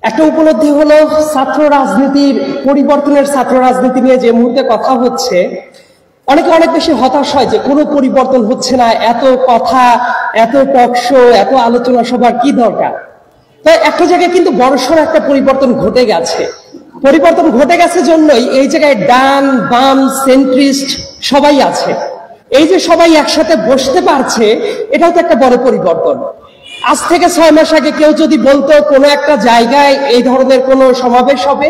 একটা উপলব্ধি হলো ছাত্র রাজনীতির পরিবর্তনের, ছাত্র রাজনীতি নিয়ে যে মুহূর্তে কথা হচ্ছে অনেকে অনেক বেশি হতাশ হয় যে কোনো পরিবর্তন হচ্ছে না, এত কথা, এত টকশো, এত আলোচনা সবার কি দরকার। তাই একটা জায়গায় কিন্তু বড়সড় একটা পরিবর্তন ঘটে গেছে। পরিবর্তন ঘটে গেছে জন্যই এই জায়গায় ডান বাম সেন্ট্রিস্ট সবাই আছে। এই যে সবাই একসাথে বসতে পারছে, এটাও তো একটা বড় পরিবর্তন। আজ থেকে 6 মাস আগে কেউ যদি বলতো কোনো একটা জায়গায় এই ধরনের কোনো সমাবেশ হবে,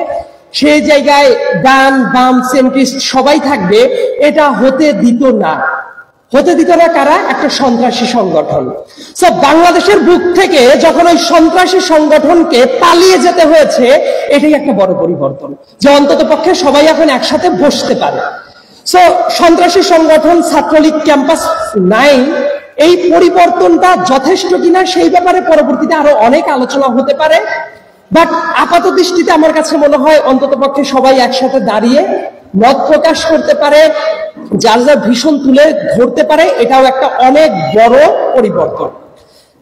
সেই জায়গায় ডান বাম সেন্ট্রিস্ট সবাই থাকবে, এটা হতে দিত না। হতে দিত না কারা? একটা সন্ত্রাসী সংগঠন। সো বাংলাদেশের বুক থেকে যখন ওই সন্ত্রাসী সংগঠনকে পালিয়ে যেতে হয়েছে, এটাই একটা বড় পরিবর্তন, যে অন্তত পক্ষে সবাই এখন একসাথে বসতে পারে। সো সন্ত্রাসী সংগঠন ছাত্রলীগ ক্যাম্পাস নাই, এই পরিবর্তনটা যথেষ্ট কিনা সেই ব্যাপারে পরবর্তীতে আরো অনেক আলোচনা হতে পারে। বাট আপাত দৃষ্টিতে আমার কাছে মনে হয় অন্তত পক্ষে সবাই একসাথে দাঁড়িয়ে মত প্রকাশ করতে পারে, যার যার ভীষণ তুলে ধরতে পারে, এটাও একটা অনেক বড় পরিবর্তন।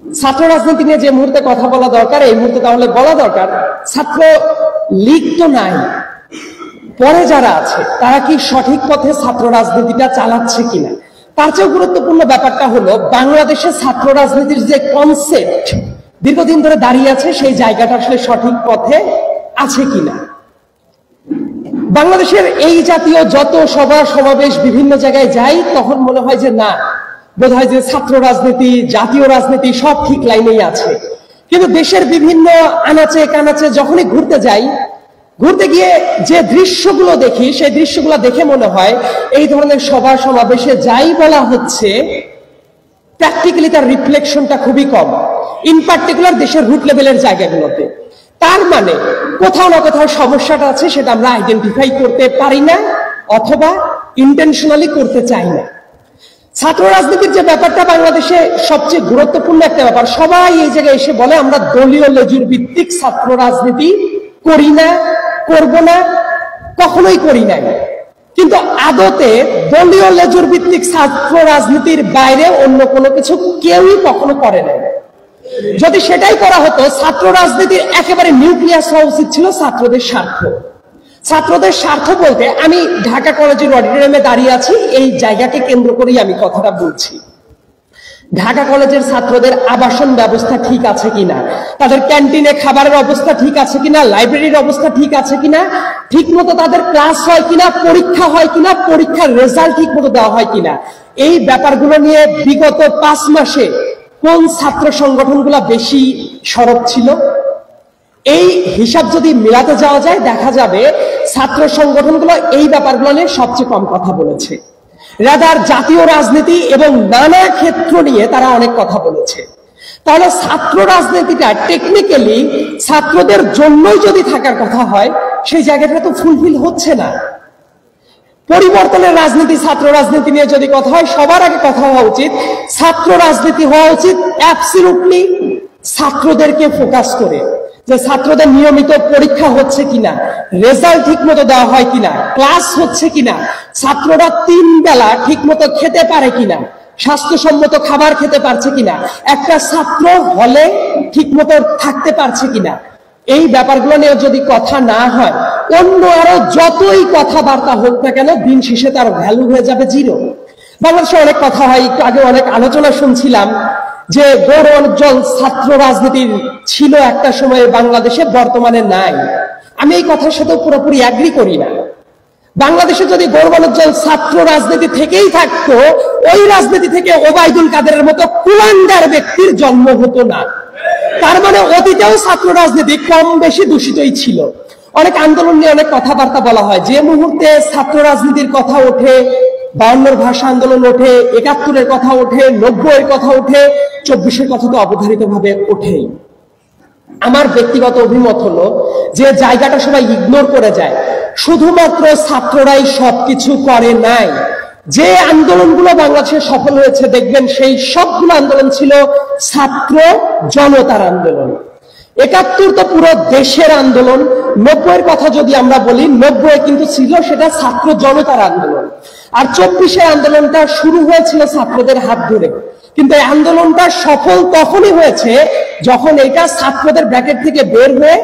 ছাত্র রাজনীতি নিয়ে যে মুহূর্তে কথা বলা দরকার, এই মুহূর্তে তাহলে বলা দরকার ছাত্র লীগ তো নাই, পরে যারা আছে তারা কি সঠিক পথে ছাত্র রাজনীতিটা চালাচ্ছে কিনা। তার চেয়েও গুরুত্বপূর্ণ ব্যাপারটা হলো বাংলাদেশের ছাত্র রাজনীতির যে কনসেপ্ট দীর্ঘদিন ধরে দাঁড়িয়ে আছে, সেই জায়গাটা আসলে সঠিক পথে আছে কিনা। বাংলাদেশের এই জাতীয় যত সভা সমাবেশ বিভিন্ন জায়গায় যাই, তখন মনে হয় যে না, বোধ হয় যে ছাত্র রাজনীতি, জাতীয় রাজনীতি সব ঠিক লাইনেই আছে। কিন্তু দেশের বিভিন্ন আনাচে কানাচে যখনই ঘুরতে যাই, ঘুরতে গিয়ে যে দৃশ্যগুলো দেখি, সেই দৃশ্যগুলো দেখে মনে হয় এই ধরনের সভা সমাবেশে যাই বলা হচ্ছে প্র্যাকটিক্যালি তার রিফ্লেকশনটা খুবই কম, ইন পার্টিকুলার দেশের রুট লেভেলের জায়গাগুলোতে। তার মানে কোথাও না কোথাও সমস্যাটা আছে, সেটা আমরা আইডেন্টিফাই করতে পারি না অথবা ইন্টেনশনালি করতে চাই না। ছাত্র রাজনীতির যে ব্যাপারটা বাংলাদেশে সবচেয়ে গুরুত্বপূর্ণ একটা ব্যাপার, সবাই এই জায়গায় এসে বলে আমরা দলীয় লেজুর ভিত্তিক ছাত্র রাজনীতি করি না, করব না, কখনোই করি নাই। কিন্তু আদতে দলীয় লেজুর ভিত্তিক ছাত্র রাজনীতির বাইরে অন্য কোনো কিছু কেউই কখনো করে নাই। যদি সেটাই করা হতো, ছাত্র রাজনীতির একেবারে নিউক্লিয়াস হওয়া উচিত ছিল ছাত্রদের স্বার্থ। ছাত্রদের স্বার্থ বলতে আমি ঢাকা কলেজের অডিটোরিয়ামে দাঁড়িয়ে আছি, এই জায়গাকে কেন্দ্র করেই আমি কথাটা বলছি। ঢাকা কলেজের ছাত্রদের আবাসন ব্যবস্থা ঠিক আছে কিনা, তাদের ক্যান্টিনে খাবারের অবস্থা ঠিক আছে কিনা, লাইব্রেরির অবস্থা ঠিক আছে কিনা, ঠিক মতো তাদের ক্লাস হয় কিনা, পরীক্ষা হয় কিনা, পরীক্ষার রেজাল্ট ঠিক মতো দেওয়া হয় কিনা, এই ব্যাপারগুলো নিয়ে বিগত 5 মাসে কোন ছাত্র সংগঠনগুলো বেশি সরব ছিল? এই হিসাব যদি মিলাতে যাওয়া যায়, দেখা যাবে ছাত্র সংগঠনগুলো এই ব্যাপারগুলো নিয়ে সবচেয়ে কম কথা বলেছে। রাদার জাতীয় রাজনীতি এবং নানা ক্ষেত্র নিয়ে তারা অনেক কথা বলেছে। তাহলে ছাত্র রাজনীতিটা টেকনিক্যালি ছাত্রদের জন্যই যদি থাকার কথা হয়, সেই জায়গাটা তো ফুলফিল হচ্ছে না। পরিবর্তনের রাজনীতি, ছাত্র রাজনীতি নিয়ে যদি কথা হয়, সবার আগে কথা হওয়া উচিত ছাত্র রাজনীতি হওয়া উচিত অ্যাবসলিউটলি ছাত্রদেরকে ফোকাস করে, যে ছাত্রদের নিয়মিত পরীক্ষা হচ্ছে কিনা, রেজাল্ট ঠিক মতো দেওয়া হয় কিনা, ক্লাস হচ্ছে কিনা, ছাত্ররা 3 বেলা ঠিক মতো খেতে পারে কিনা, স্বাস্থ্যসম্মত খাবার খেতে পারছে কিনা, একটা ছাত্র হলে ঠিক মতো থাকতে পারছে কিনা, এই ব্যাপারগুলো নিয়ে যদি কথা না হয়, অন্য আরো যতই কথাবার্তা হোক না কেন, দিন শেষে তার ভ্যালু হয়ে যাবে 0। বাংলাদেশে অনেক কথা হয়, একটু আগে অনেক আলোচনা শুনছিলাম যে গৌরবোজ্জ্বল ছাত্র রাজনীতি ছিল একটা সময়ে বাংলাদেশে, বর্তমানে নাই। আমি এই কথার সাথে পুরোপুরি এগ্রি করি না। বাংলাদেশে যদি গৌরবোজ্জ্বল ছাত্র রাজনীতি থেকেই থাকতো, ওই রাজনীতি থেকে ওবায়দুল কাদেরের মতো কুলাঙ্গার ব্যক্তির জন্ম হতো না। তার মানে অতীতেও ছাত্র রাজনীতি কম বেশি দূষিতই ছিল। অনেক আন্দোলন নিয়ে অনেক কথাবার্তা বলা হয়, যে মুহূর্তে ছাত্র রাজনীতির কথা ওঠে, 52 ভাষা আন্দোলন ওঠে, 71-এর কথা ওঠে, 90-এর কথা ওঠে, 24-এর কথা তো অবধারিত ভাবে ওঠেই। আমার ব্যক্তিগত অভিমত হলো যে জায়গাটা সবাই ইগনোর করে যায়, শুধুমাত্র ছাত্ররাই সবকিছু করে নাই। যে আন্দোলনগুলো বাংলাদেশে সফল হয়েছে দেখবেন সেই সবগুলো আন্দোলন ছিল ছাত্র জনতার আন্দোলন। 71 তো পুরো দেশের আন্দোলন। 90-এর কথা যদি আমরা বলি, 90-এ কিন্তু ছিল সেটা ছাত্র জনতার আন্দোলন। আর 24-এর আন্দোলনটা শুরু হয়েছিল ছাত্রদের হাত ধরে। কিন্তু এই আন্দোলনটা সফল তখনই হয়েছে যখন এটা ছাত্রদের ব্র্যাকেট থেকে বের হয়ে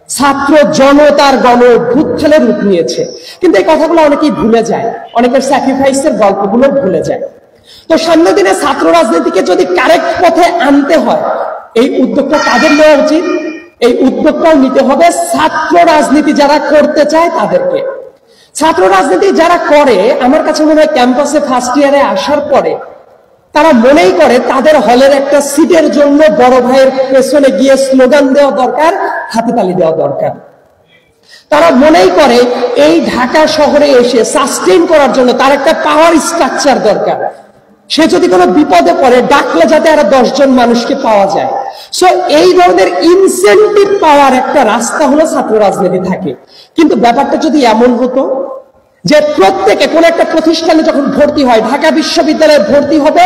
ছাত্র জনতার গণ অভ্যুত্থানের রূপ নিয়েছে। কিন্তু এই কথাগুলো অনেকেই ভুলে যায়, অনেকের স্যাক্রিফাইসের গল্পগুলো ভুলে যায়। তো সামনের দিনে ছাত্র রাজনীতিকে যদি কারেক্ট পথে আনতে হয়, এই উদ্যোগটা কাদের নেওয়া উচিত? এই উদ্যোগটাও নিতে হবে ছাত্র রাজনীতি যারা করতে চায় তাদেরকে। ছাত্র রাজনীতি যারা করে, আমার কাছে মনে হয় ক্যাম্পাসে ফার্স্ট ইয়ারে আসার পরে তারা মনেই করে তাদের হলের একটা সিটের জন্য বড় ভাইয়ের পেছনে গিয়ে স্লোগান দেওয়া দরকার, হাতে তালি দেওয়া দরকার। তারা মনেই করে এই ঢাকা শহরে এসে সাস্টেইন করার জন্য তার একটা পাওয়ার স্ট্রাকচার দরকার। সে যদি কোনো বিপদে পড়ে ডাকলে যাতে আরো 10 জন মানুষকে পাওয়া যায়। সো এই ধরনের ইনসেন্টিভ পাওয়ার একটা রাস্তা হলো ছাত্র রাজনীতি থাকে। কিন্তু ব্যাপারটা যদি এমন হতো যে প্রত্যেকে কোন একটা প্রতিষ্ঠানে যখন ভর্তি হয়, ঢাকা বিশ্ববিদ্যালয়ে ভর্তি হবে,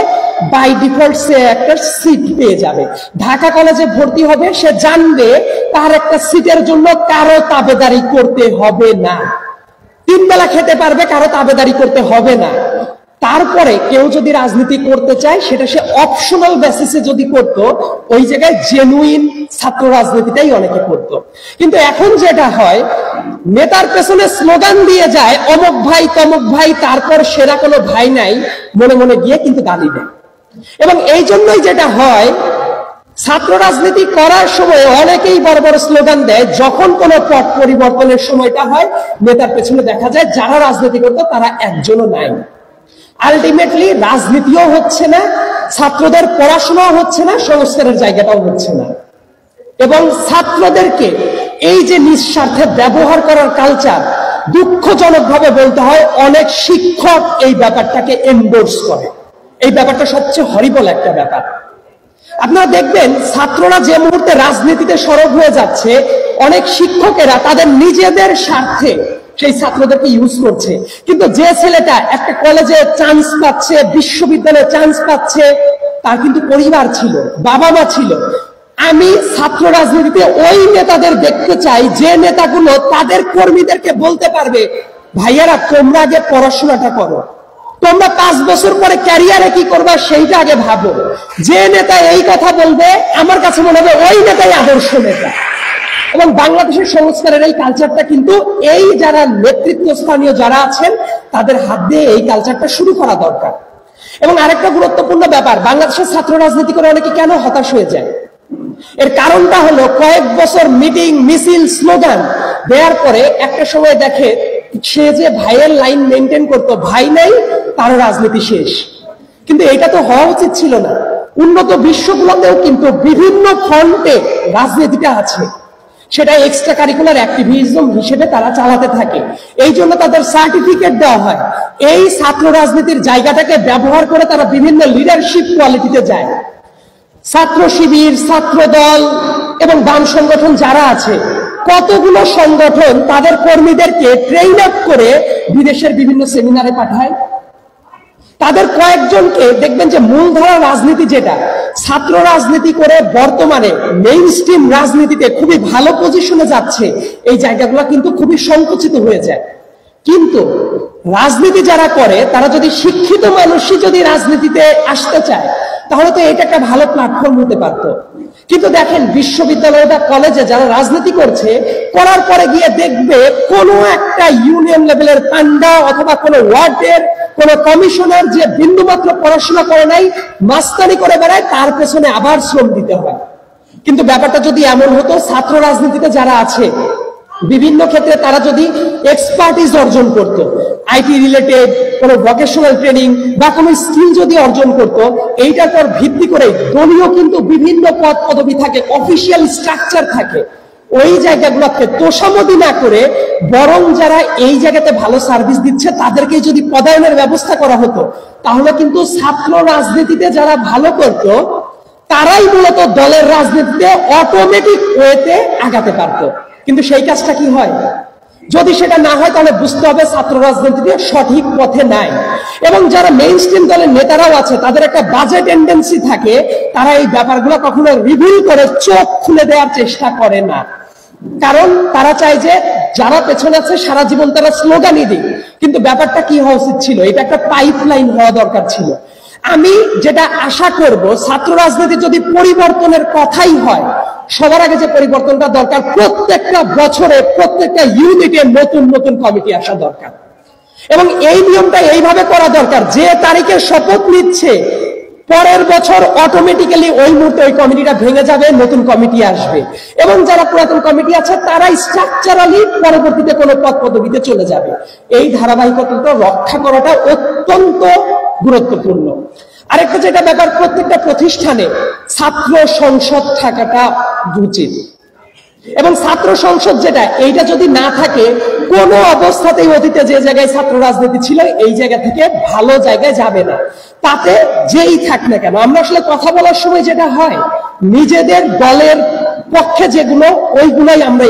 বাই ডিফল্ট সে একটা সিট পেয়ে যাবে। ঢাকা কলেজে ভর্তি হবে, সে জানবে তার একটা সিটের জন্য কারো তাবেদারি করতে হবে না, 3 বেলা খেতে পারবে, কারো তাবেদারি করতে হবে না। তারপরে কেউ যদি রাজনীতি করতে চায় সেটা সে অপশনাল বেসিসে যদি করতো, ওই জায়গায় জেনুইন ছাত্র রাজনীতিটাই অনেকে করতো। কিন্তু এখন যেটা হয়, নেতার পেছনে স্লোগান দিয়ে যায় অমুক ভাই তমুক ভাই, তারপর সেরা কোনো ভাই নাই, মনে মনে গিয়ে কিন্তু গালি দেয়। এবং এই জন্যই যেটা হয়, ছাত্র রাজনীতি করার সময় অনেকেই বড় বড় স্লোগান দেয়, যখন কোনো পট পরিবর্তনের সময়টা হয় নেতার পেছনে দেখা যায় যারা রাজনীতি করতো তারা একজনও নাই। আলটিমেটলি রাজনীতিও হচ্ছে না, ছাত্রদের পড়াশোনাও হচ্ছে না, সংস্কারের জায়গাটাও হচ্ছে না। এবং ছাত্রদেরকে এই যে নিঃস্বার্থে ব্যবহার করার কালচার, দুঃখজনকভাবে বলতে হয় অনেক শিক্ষক এই ব্যাপারটাকে এন্ডোর্স করে। এই ব্যাপারটা সবচেয়ে হরিবল একটা ব্যাপার। আপনারা দেখবেন ছাত্ররা যে মুহূর্তে রাজনীতিতে সরব হয়ে যাচ্ছে, অনেক শিক্ষকেরা তাদের নিজেদের স্বার্থে সেই ছাত্রদেরকে ইউজ করছে। কিন্তু যে ছেলেটা একটা কলেজে চান্স পাচ্ছে, বিশ্ববিদ্যালয়ে চান্স পাচ্ছে, তার কিন্তু পরিবার ছিল, বাবা মা ছিল। আমি ছাত্র রাজনীতিতে ওই নেতাদের দেখতে চাই যে নেতাগুলো তাদের কর্মীদেরকে বলতে পারবে, ভাইয়ারা তোমরা আগে পড়াশোনাটা করো, তোমরা 5 বছর পরে ক্যারিয়ারে কি করবা সেইটা আগে ভাবো। যে নেতা এই কথা বলবে, আমার কাছে মনে হবে ওই নেতাই আদর্শ নেতা। এবং বাংলাদেশের সংস্কারের এই কালচারটা কিন্তু এই যারা নেতৃত্বস্থানীয় যারা আছেন তাদের হাত দিয়ে এই কালচারটা শুরু করা দরকার। এবং আরেকটা গুরুত্বপূর্ণ ব্যাপার, বাংলাদেশের ছাত্র রাজনীতি করে অনেকে কেন হতাশ হয়ে যায়, এর কারণটা হলো কয়েক বছর মিটিং মিছিল স্লোগান দেওয়ার পরে একটা সময় দেখে সে যে ভাইয়ের লাইন মেনটেন করতো, ভাই নাই, তার রাজনীতি শেষ। কিন্তু এটা তো হওয়া উচিত ছিল না। উন্নত বিশ্বগুলোতেও কিন্তু বিভিন্ন ফ্রন্টে রাজনীতিটা আছে, সেটা এক্সট্রা কারিকুলার অ্যাক্টিভিজম হিসেবে তারা চালাতে থাকে। এই জন্য তাদের সার্টিফিকেট দেওয়া হয়। এই ছাত্র রাজনীতির জায়গাটাকে ব্যবহার করে তারা বিভিন্ন লিডারশিপ কোয়ালিটিতে যায়। ছাত্র শিবির, ছাত্র দল এবং বাম সংগঠন যারা আছে, কতগুলো সংগঠন তাদের কর্মীদেরকে ট্রেইন আপ করে বিদেশের বিভিন্ন সেমিনারে পাঠায়। তাদের কয়েকজনকে দেখবেন যে মূলধারা রাজনীতি যেটা ছাত্র রাজনীতি করে বর্তমানে মেইন স্ট্রিম রাজনীতিতে খুবই ভালো পজিশনে যাচ্ছে, এই জায়গাগুলো কিন্তু খুবই সংকুচিত হয়ে যায়। কিন্তু রাজনীতি যারা করে তারা যদি শিক্ষিত মানুষই যদি রাজনীতিতে আসতে চায় তাহলে তো এটা একটা ভালো প্ল্যাটফর্ম হতে পারত। কিন্তু দেখেন বিশ্ববিদ্যালয় বা কলেজে যারা রাজনীতি করছে, করার পরে গিয়ে দেখবে কোনো একটা ইউনিয়ন লেভেলের পান্ডা অথবা কোনো ওয়ার্ডের কোন কমিশনার যে বিন্দুমাত্র পড়াশোনা করে নাই, মাস্তানি করে বেড়ায়, তার পেছনে আবার শ্রম দিতে হয়। কিন্তু ব্যাপারটা যদি এমন হতো, ছাত্র রাজনীতিতে যারা আছে বিভিন্ন ক্ষেত্রে তারা যদি এক্সপার্টিস অর্জন করত, আইটি রিলেটেড কোনো ভোকেশনাল ট্রেনিং বা কোনো স্কিল যদি অর্জন করত, এইটার পর ভিত্তি করে দলীয় কিন্তু বিভিন্ন পদ পদবি থাকে, অফিসিয়াল স্ট্রাকচার থাকে, ওই জায়গাগুলোকে তোষামদি না করে বরং যারা এই জায়গাতে ভালো সার্ভিস দিচ্ছে তাদেরকে যদি পদায়নের ব্যবস্থা করা হতো, তাহলে কিন্তু ছাত্র রাজনীতিতে যারা ভালো করত তারাই মূলত দলের রাজনীতিতে অটোমেটিক ওয়েতে আগাতে পারত। কিন্তু সেই কাজটা কি হয়? যদি সেটা না হয় তাহলে বুঝতে হবে ছাত্র রাজনীতিতে সঠিক পথে নাই। এবং যারা মেইন স্ট্রিম দলের নেতারাও আছে, তাদের একটা বাজে টেন্ডেন্সি থাকে, তারা এই ব্যাপারগুলো কখনো রিভিল করে চোখ খুলে দেওয়ার চেষ্টা করে না। কারণ তারা চায় যে যারা পেছনে আছে সারা জীবন তারা স্লোগানই দিক। কিন্তু ব্যাপারটা কি হওয়া উচিত ছিল, এটা একটা পাইপলাইন হওয়া দরকার ছিল। আমি যেটা আশা করব, ছাত্র রাজনীতি যদি পরিবর্তনের কথাই হয় সবার আগে যে পরিবর্তনটা দরকার, প্রত্যেকটা বছরে প্রত্যেকটা ইউনিটে নতুন নতুন কমিটি আসা দরকার। এবং এই নিয়মটা এইভাবে করা দরকার, যে তারিখে শপথ নিচ্ছে পরের বছর অটোমেটিক্যালি ওই মুহূর্তে ওই কমিটিটা ভেঙে যাবে, নতুন কমিটি আসবে, এবং যারা পুরাতন কমিটি আছে তারা স্ট্রাকচারালি পরবর্তীতে কোনো পদ পদবিতে চলে যাবে। এই ধারাবাহিকতা রক্ষা করাটা অত্যন্ত গুরুত্বপূর্ণ। আরেকটা যেটা ব্যাপার, প্রত্যেকটা প্রতিষ্ঠানে ছাত্র সংসদ থাকাটা উচিত, এবং ছাত্র সংসদ যেটা, এইটা যদি না থাকে কোন অবস্থাতেই অতীতে যে জায়গায় ছাত্র রাজনীতি ছিল এই জায়গা থেকে ভালো জায়গায় যাবে না, তাতে যেই থাক না কেন। আমরা আসলে কথা বলার সময় যেটা হয়, নিজেদের দলের পক্ষে যেগুলো ওইগুলাই আমরা